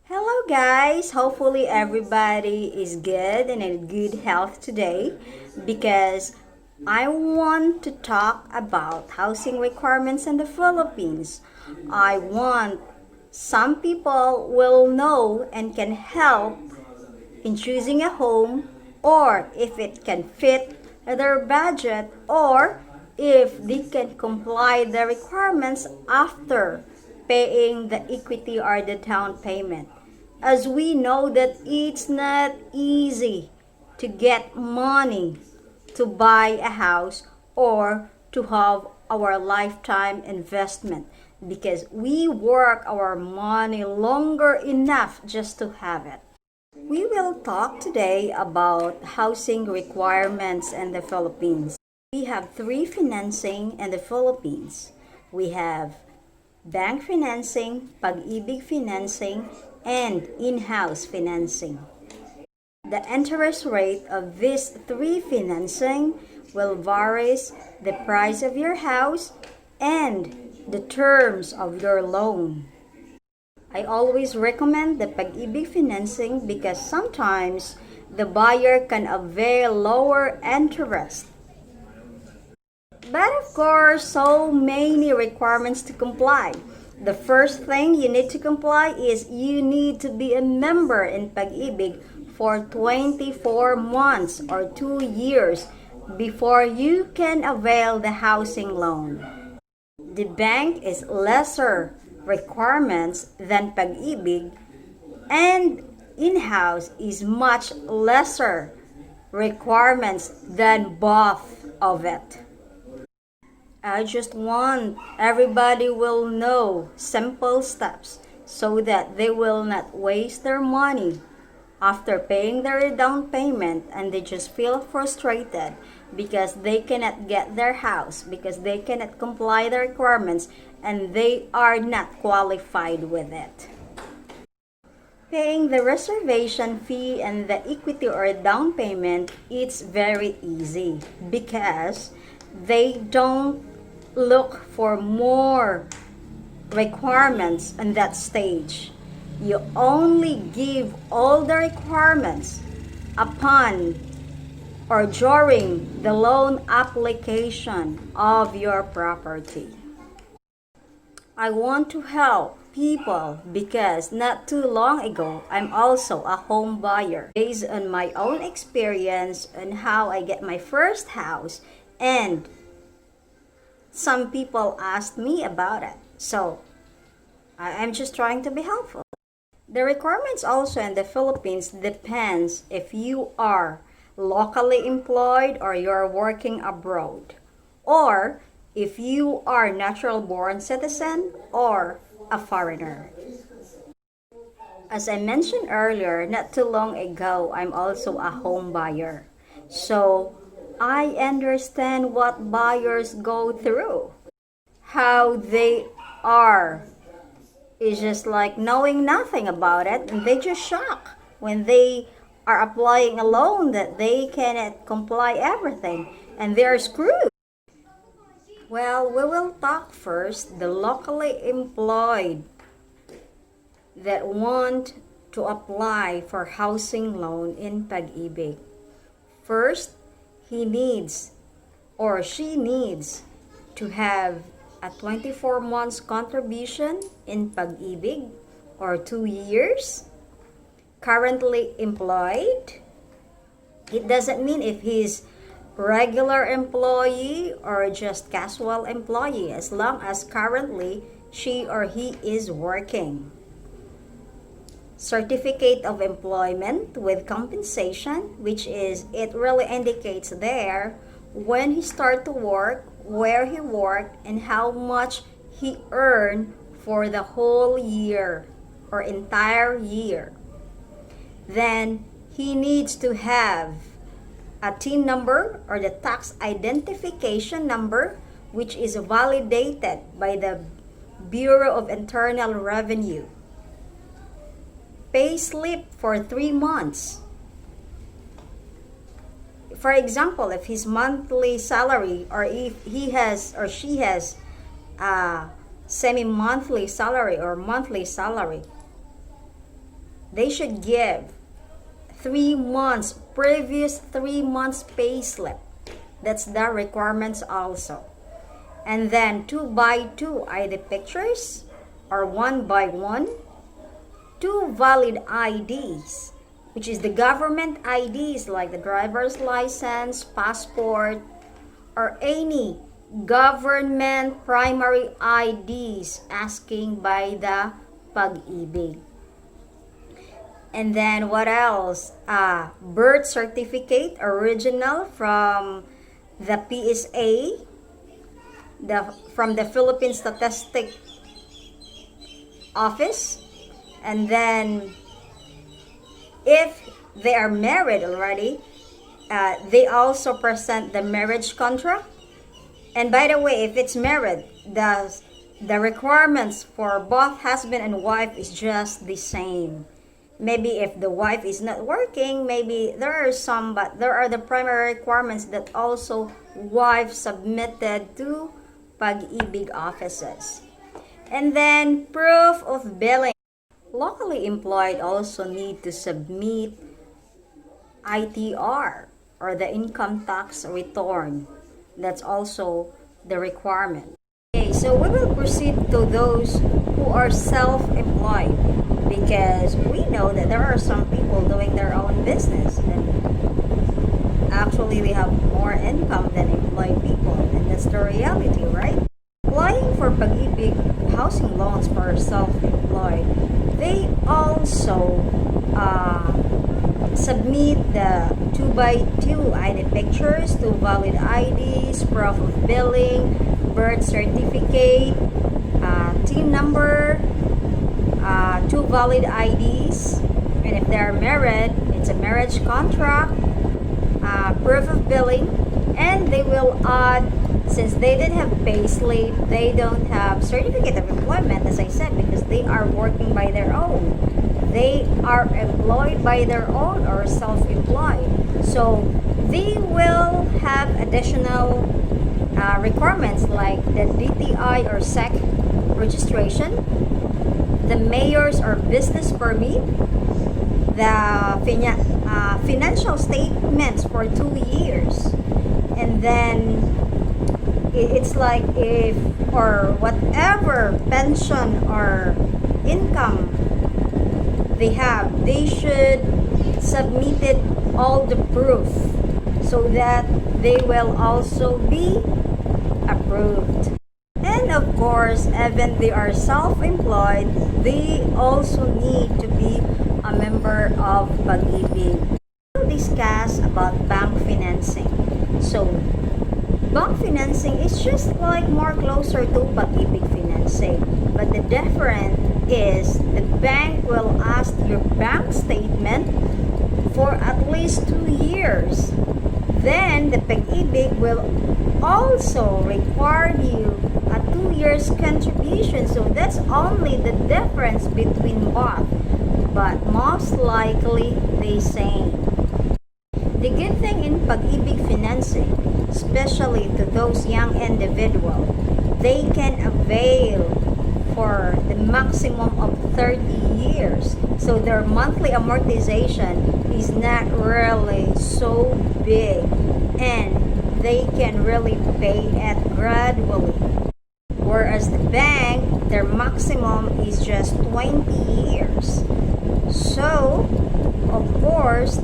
Hello, guys. Hopefully, everybody is good and in good health today because I want to talk about housing requirements in the Philippines. I want some people will know and can help in choosing a home, or if it can fit their budget, or if they can comply the requirements after paying the equity or the down payment, as we know that it's not easy to get money to buy a house or to have our lifetime investment, because we work our money longer enough just to have it. We will talk today about housing requirements in the Philippines. We have three financing in the Philippines. We have bank financing, pag-ibig financing, and in-house financing. The interest rate of these three financing will vary the price of your house and the terms of your loan. I always recommend the pag-ibig financing because sometimes the buyer can avail lower interest. But of course, so many requirements to comply. The first thing you need to comply is you need to be a member in pag-ibig for 24 months or 2 years before you can avail the housing loan. The bank is lesser requirements than pag-ibig, and in-house is much lesser requirements than both of it. I just want everybody will know simple steps so that they will not waste their money after paying their down payment and they just feel frustrated because they cannot get their house, because they cannot comply the requirements and they are not qualified with it. Paying the reservation fee and the equity or down payment, it's very easy because they don't look for more requirements in that stage. You only give all the requirements upon or during the loan application of your property. I want to help people because not too long ago, I'm also a home buyer. Based on my own experience and how I get my first house, and some people asked me about it. So I'm just trying to be helpful. The requirements also in the Philippines depends if you are locally employed or you're working abroad, or if you are natural born citizen or a foreigner. As I mentioned earlier, not too long ago, I'm also a home buyer. So I understand what buyers go through, how they are. It's just like knowing nothing about it, and they just shock when they are applying a loan that they cannot comply everything and they're screwed. Well, we will talk first the locally employed that want to apply for housing loan in pag-ibig. First, he needs or she needs to have a 24 months contribution in pag-ibig or 2 years, currently employed. It doesn't mean if he's regular employee or just casual employee, as long as currently she or he is working. Certificate of employment with compensation, which is, it really indicates there when he started to work, where he worked, and how much he earned for the whole year or entire year. Then he needs to have a TIN number or the tax identification number, which is validated by the Bureau of Internal Revenue. Pay slip for 3 months. For example, if his monthly salary, or if he has or she has a semi-monthly salary or monthly salary, they should give 3 months, previous 3 months pay slip. That's the requirements also. And then 2x2 ID pictures or 1x1. 2 valid IDs, which is the government IDs like the driver's license, passport, or any government primary IDs asking by the Pag-ibig. And then what else? Birth certificate original from the PSA, from the Philippine Statistic Office. And then if they are married already, they also present the marriage contract. And by the way, if it's married, the requirements for both husband and wife is just the same. Maybe if the wife is not working, maybe there are some, but there are the primary requirements that also wife submitted to Pag-ibig offices. And then proof of billing. Locally employed also need to submit ITR or the income tax return. That's also the requirement. Okay, so we will proceed to those who are self-employed, because we know that there are some people doing their own business and actually they have more income than employed people, and that's the reality, right? Applying for Pag-ibig housing loans for self-employed, they also submit the 2x2 ID pictures, 2 valid IDs, proof of billing, birth certificate, TIN number, 2 valid IDs, and if they're married, it's a marriage contract, proof of billing, and they will add, since they didn't have pay slip, they don't have certificate of employment, as I said, because they are working by their own. They are employed by their own or self-employed. So they will have additional requirements like the DTI or SEC registration, the mayor's or business permit, the financial statements for 2 years, and then it's like if or whatever pension or income they have, they should submit it all the proof so that they will also be approved. And of course, even they are self-employed, they also need to be a member of Pag-ibig. We'll discuss about bank financing. So bank financing is just like more closer to Pag-ibig financing, but the difference is the bank will ask your bank statement for at least 2 years. Then the Pag-ibig will also require you a 2 years contribution. So that's only the difference between both, but most likely the same. The good thing in Pag-ibig financing, especially to those young individuals, they can avail for the maximum of 30 years. So their monthly amortization is not really so big, and they can really pay it gradually. Whereas the bank, their maximum is just 20 years. So, of course,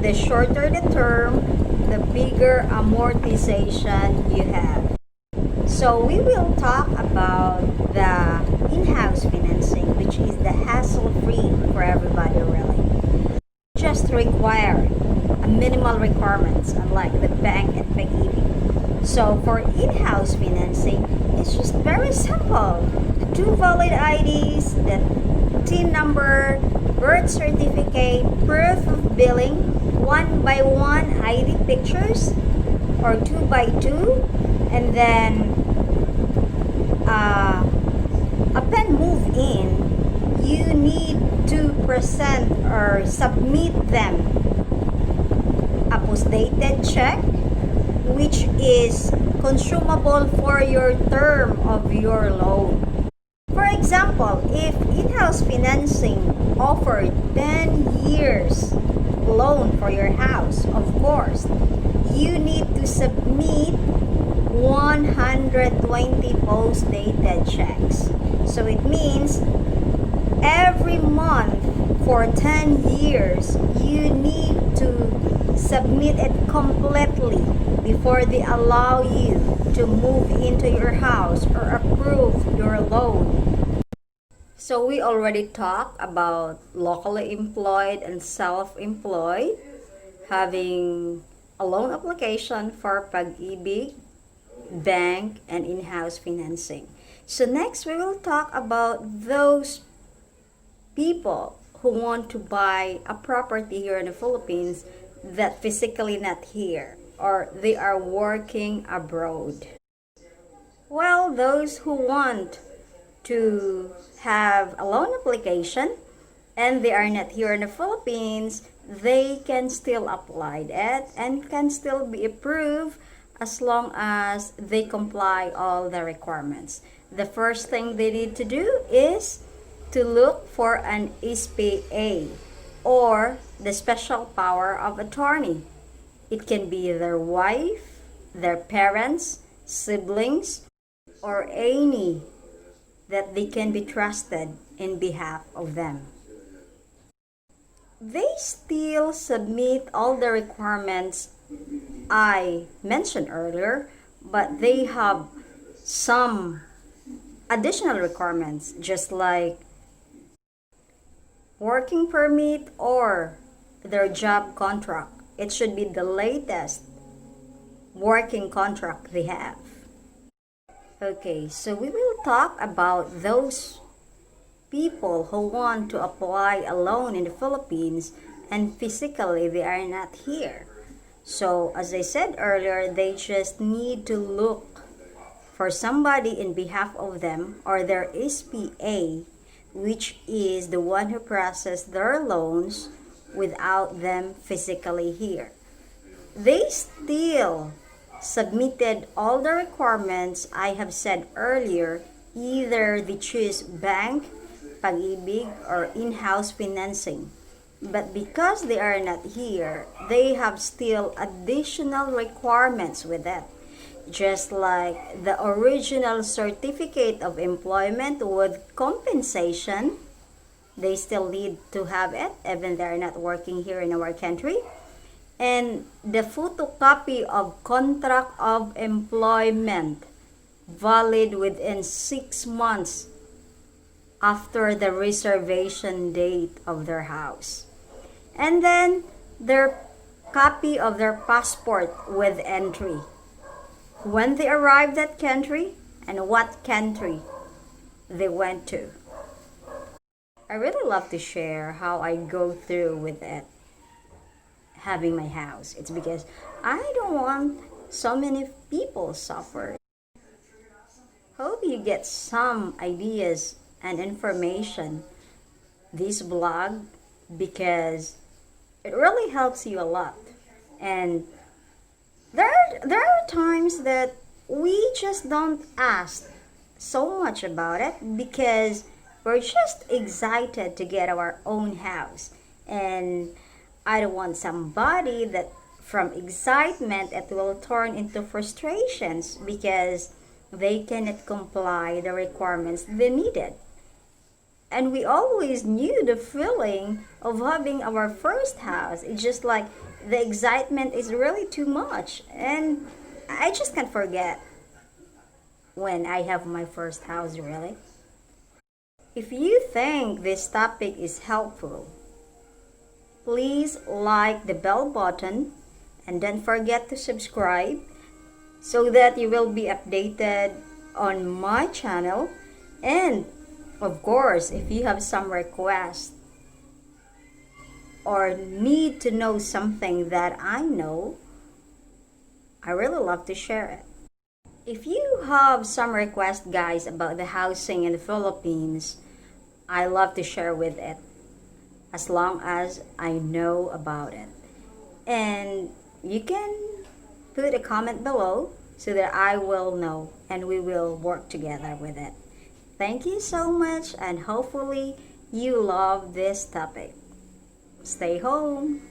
the shorter the term, the bigger amortization you have. So we will talk about the in-house financing, which is the hassle-free for everybody really. Just require a minimal requirements unlike the bank and Pag-ibig. So for in-house financing, it's just very simple. The 2 valid IDs, the TIN number, birth certificate, proof of billing, 1x1 ID pictures or 2x2, and then upon move in, you need to present or submit them a post-dated check, which is consumable for your term of your loan. For example, if in-house financing offered 10 years loan for your house. Of course, you need to submit 120 post-dated checks. So it means every month for 10 years, you need to submit it completely before they allow you to move into your house or approve your loan. So we already talked about locally employed and self-employed having a loan application for Pag-ibig, bank, and in-house financing. So next we will talk about those people who want to buy a property here in the Philippines that physically not here or they are working abroad. Well, those who want to have a loan application and they are not here in the Philippines, they can still apply it and can still be approved as long as they comply all the requirements. The first thing they need to do is to look for an SPA or the special power of attorney. It can be their wife, their parents, siblings, or any that they can be trusted in behalf of them. They still submit all the requirements I mentioned earlier, but they have some additional requirements just like working permit or their job contract. It should be the latest working contract they have. Okay, so we will talk about those people who want to apply a loan in the Philippines and physically they are not here. So as I said earlier, they just need to look for somebody in behalf of them or their SPA, which is the one who processed their loans without them physically here. They still submitted all the requirements I have said earlier. Either they choose bank, Pag-ibig, or in-house financing. But because they are not here, they have still additional requirements with it. Just like the original certificate of employment with compensation, they still need to have it even they are not working here in our country. And the photocopy of contract of employment valid within 6 months after the reservation date of their house. And then their copy of their passport with entry. When they arrived at country and what country they went to. I really love to share how I go through with it, having my house. It's because I don't want so many people suffer. Hope you get some ideas and information this blog because it really helps you a lot. And there are times that we just don't ask so much about it because we're just excited to get our own house. And I don't want somebody that from excitement it will turn into frustrations because they cannot comply the requirements they needed. And we always knew the feeling of having our first house. It's just like the excitement is really too much. And I just can't forget when I have my first house, really. If you think this topic is helpful, please like the bell button and don't forget to subscribe so that you will be updated on my channel. And of course, if you have some requests or need to know something that I know, I really love to share it. If you have some requests, guys, about the housing in the Philippines, I love to share with it as long as I know about it. And you can put a comment below so that I will know and we will work together with it. Thank you so much, and hopefully you love this topic. Stay home.